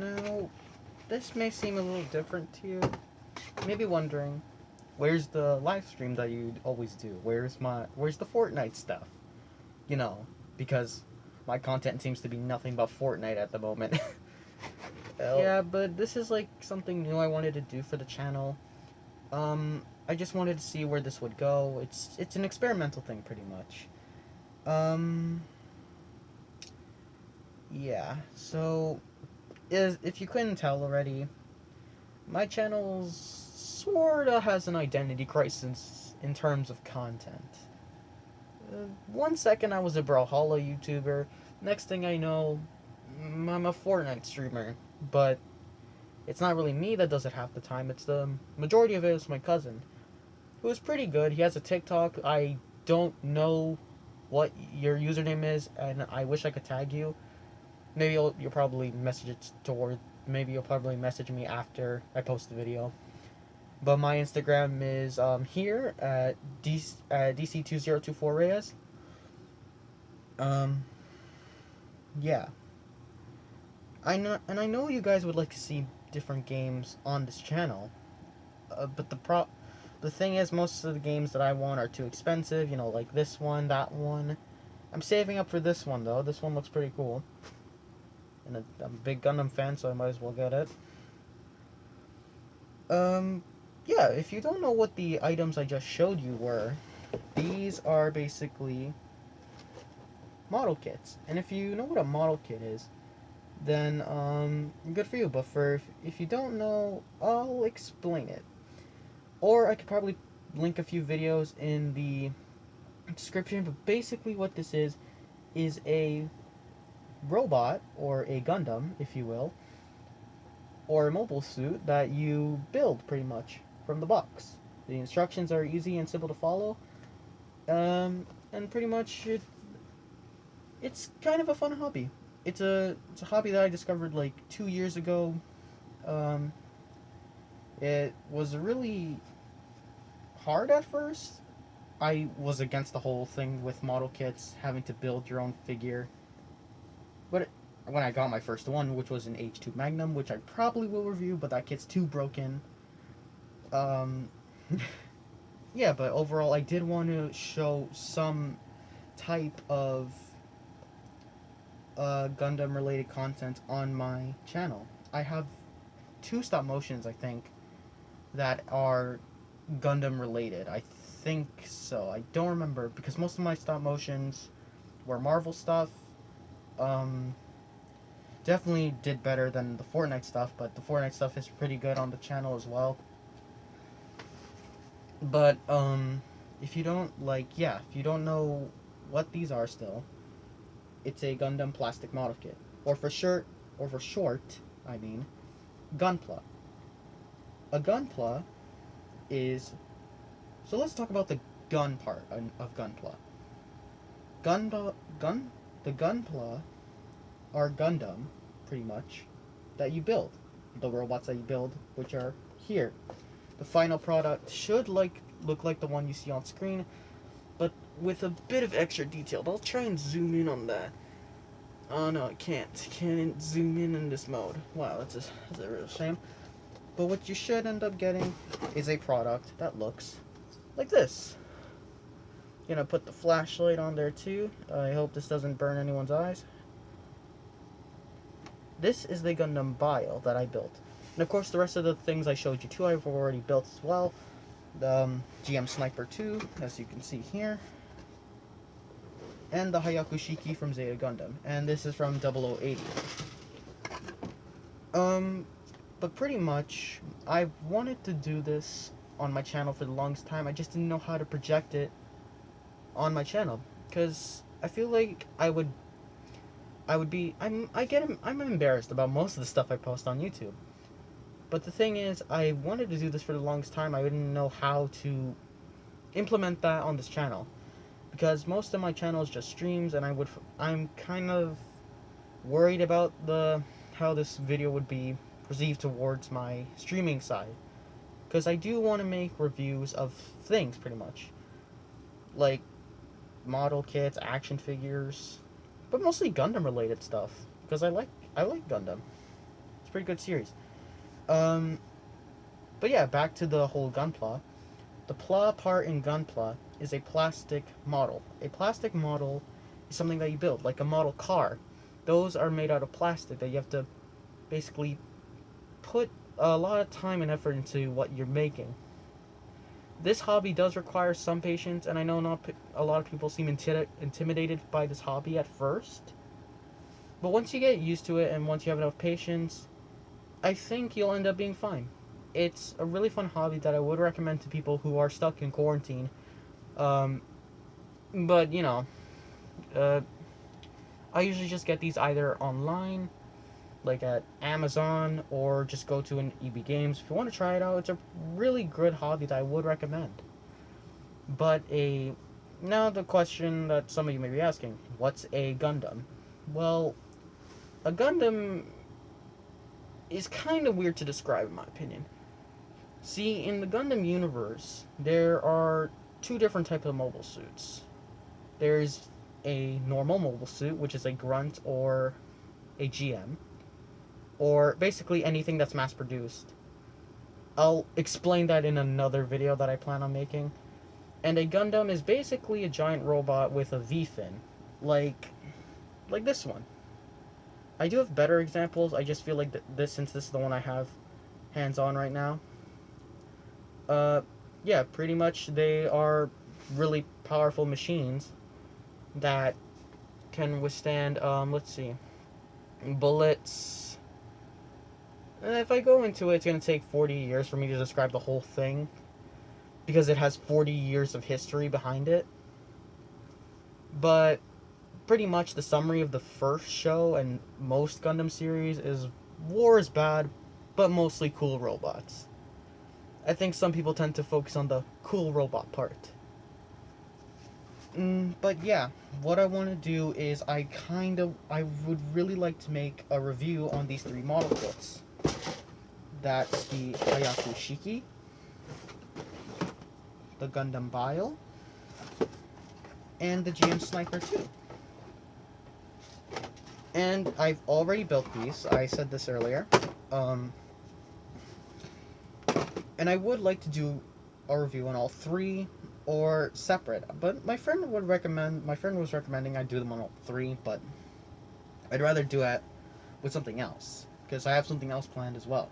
Now, this may seem a little different to you. You may be wondering, where's the live stream that you always do? Where's the Fortnite stuff? You know, because my content seems to be nothing but Fortnite at the moment. Yeah, but this is like something new I wanted to do for the channel. I just wanted to see where this would go. It's an experimental thing, pretty much. Yeah. So, if you couldn't tell already, my channel sorta has an identity crisis in terms of content. One second I was a Brawlhalla YouTuber, next thing I know, I'm a Fortnite streamer. But it's not really me that does it half the time. It's the majority of it is my cousin, who is pretty good. He has a TikTok. I don't know what your username is, and I wish I could tag you. Maybe you'll probably message it toward. Maybe you'll probably message me after I post the video. But my Instagram is here at DC2024Reyes. Yeah. I know you guys would like to see different games on this channel, but the thing is, most of the games that I want are too expensive. You know, like this one, that one. I'm saving up for this one though. This one looks pretty cool, and I'm a big Gundam fan, so I might as well get it. Yeah. If you don't know what the items I just showed you were, these are basically model kits, and if you know what a model kit is, then good for you. But if you don't know, I'll explain it. Or I could probably link a few videos in the description. But basically, what this is a robot or a Gundam, if you will, or a mobile suit that you build pretty much from the box. The instructions are easy and simple to follow, and pretty much it's kind of a fun hobby. It's a hobby that I discovered like 2 years ago. It was really hard at first. I was against the whole thing with model kits, having to build your own figure. But when I got my first one, which was an H2 Magnum, which I probably will review, but that kit's too broken. Yeah, but overall, I did want to show some type of Gundam related content on my channel. I have 2 stop motions, I think, that are Gundam related. I think so. I don't remember, because most of my stop motions were Marvel stuff. Definitely did better than the Fortnite stuff, but the Fortnite stuff is pretty good on the channel as well. But if you don't if you don't know what these are still, it's a Gundam plastic model kit, or for short, I mean, Gunpla. A Gunpla is, so let's talk about the gun part of Gunpla. The Gunpla are Gundam, pretty much, that you build. The robots that you build, which are here. The final product should look like the one you see on screen, but with a bit of extra detail. I'll try and zoom in on that. Oh no, I can't. Can't zoom in this mode. Wow, that's a real shame. But what you should end up getting is a product that looks like this. Gonna put the flashlight on there too. I hope this doesn't burn anyone's eyes. This is the Gundam Bile that I built. And of course the rest of the things I showed you too I've already built as well. The GM Sniper 2, as you can see here. And the Hayakushiki from Zeta Gundam. And this is from 0080. But pretty much, I've wanted to do this on my channel for the longest time. I just didn't know how to project it on my channel, because I feel like I'm embarrassed about most of the stuff I post on YouTube. But the thing is, I wanted to do this for the longest time. I didn't know how to implement that on this channel, because most of my channel is just streams, and I'm kind of worried about how this video would be perceived towards my streaming side, because I do want to make reviews of things, pretty much, like model kits, action figures, but mostly Gundam related stuff, because I like Gundam. It's a pretty good series. Um, but yeah, back to the whole Gunpla. The Pla part in Gunpla is a plastic model. A plastic model is something that you build, like a model car. Those are made out of plastic that you have to basically put a lot of time and effort into what you're making. This hobby does require some patience, and I know not a lot of people seem intimidated by this hobby at first. But once you get used to it and once you have enough patience, I think you'll end up being fine. It's a really fun hobby that I would recommend to people who are stuck in quarantine. Um, but, you know, uh, I usually just get these either online, like at Amazon, or just go to an EB Games. If you want to try it out, it's a really good hobby that I would recommend. But now the question that some of you may be asking, what's a Gundam? Well, a Gundam is kind of weird to describe in my opinion. See, in the Gundam universe, there are two different types of mobile suits. There's a normal mobile suit, which is a grunt or a GM, or basically anything that's mass produced. I'll explain that in another video that I plan on making. And a Gundam is basically a giant robot with a V-fin, like this one. I do have better examples. I just feel like since this is the one I have hands on right now. Yeah, pretty much they are really powerful machines that can withstand, let's see, bullets. If I go into it, it's going to take 40 years for me to describe the whole thing, because it has 40 years of history behind it. But pretty much the summary of the first show and most Gundam series is war is bad, but mostly cool robots. I think some people tend to focus on the cool robot part. But yeah, what I want to do is I would really like to make a review on these three model kits. That's the Hayaku Shiki, the Gundam Bile, and the GM Sniper 2. And I've already built these, I said this earlier. And I would like to do a review on all three, or separate. But my friend was recommending I do them on all three, but I'd rather do it with something else, because I have something else planned as well.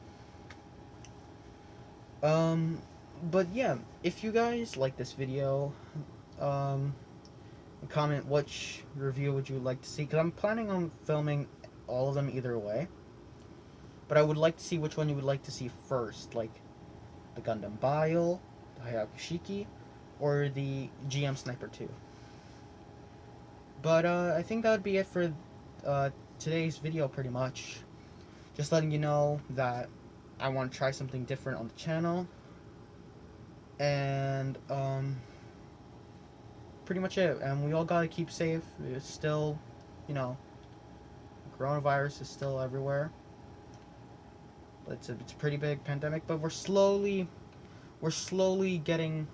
But yeah, if you guys like this video, comment which review would you like to see, because I'm planning on filming all of them either way. But I would like to see which one you would like to see first, like the Gundam Bile, the Hayaku Shiki, or the GM Sniper 2. But I think that would be it for today's video pretty much. Just letting you know that I want to try something different on the channel. And pretty much it. And we all gotta keep safe. It's still, you know, coronavirus is still everywhere. It's a pretty big pandemic, but we're slowly getting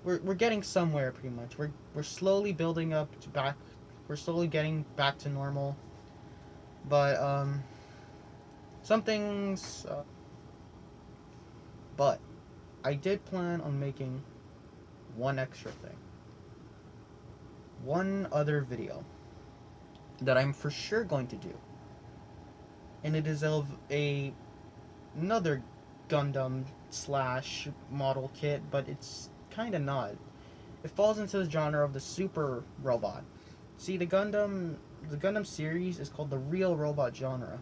we're getting somewhere pretty much. We're slowly building up to back. We're slowly getting back to normal. But some things. But I did plan on making one extra thing. One other video that I'm for sure going to do. And it is of another Gundam slash model kit, but it's kind of not. It falls into the genre of the super robot. See, the Gundam series is called the real robot genre,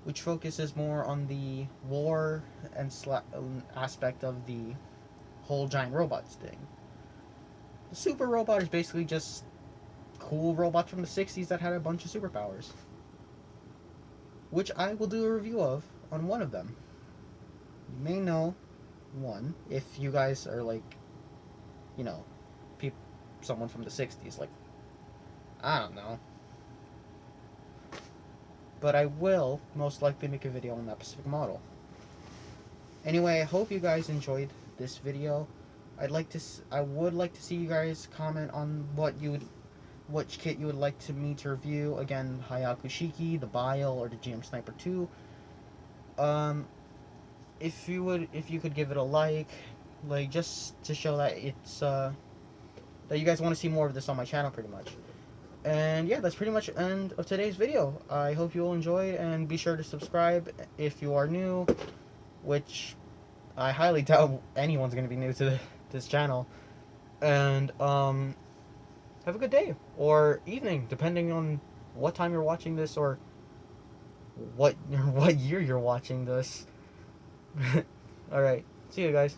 which focuses more on the war and aspect of the whole giant robots thing. The super robot is basically just cool robots from the 60s that had a bunch of superpowers, which I will do a review of on one of them. You may know one if you guys are like, you know, someone from the 60s, like, I don't know. But I will most likely make a video on that specific model. Anyway, I hope you guys enjoyed this video. I would like to see you guys comment on what you would which kit you would like me to review. Again, Hayaku Shiki, the Bile, or the GM Sniper 2. If you could give it a like just to show that it's that you guys want to see more of this on my channel, pretty much. And yeah, that's pretty much the end of today's video. I hope you all enjoyed, and be sure to subscribe if you are new, which I highly doubt anyone's going to be new to this channel. And have a good day or evening, depending on what time you're watching this, or what year you're watching this. All right, see you guys.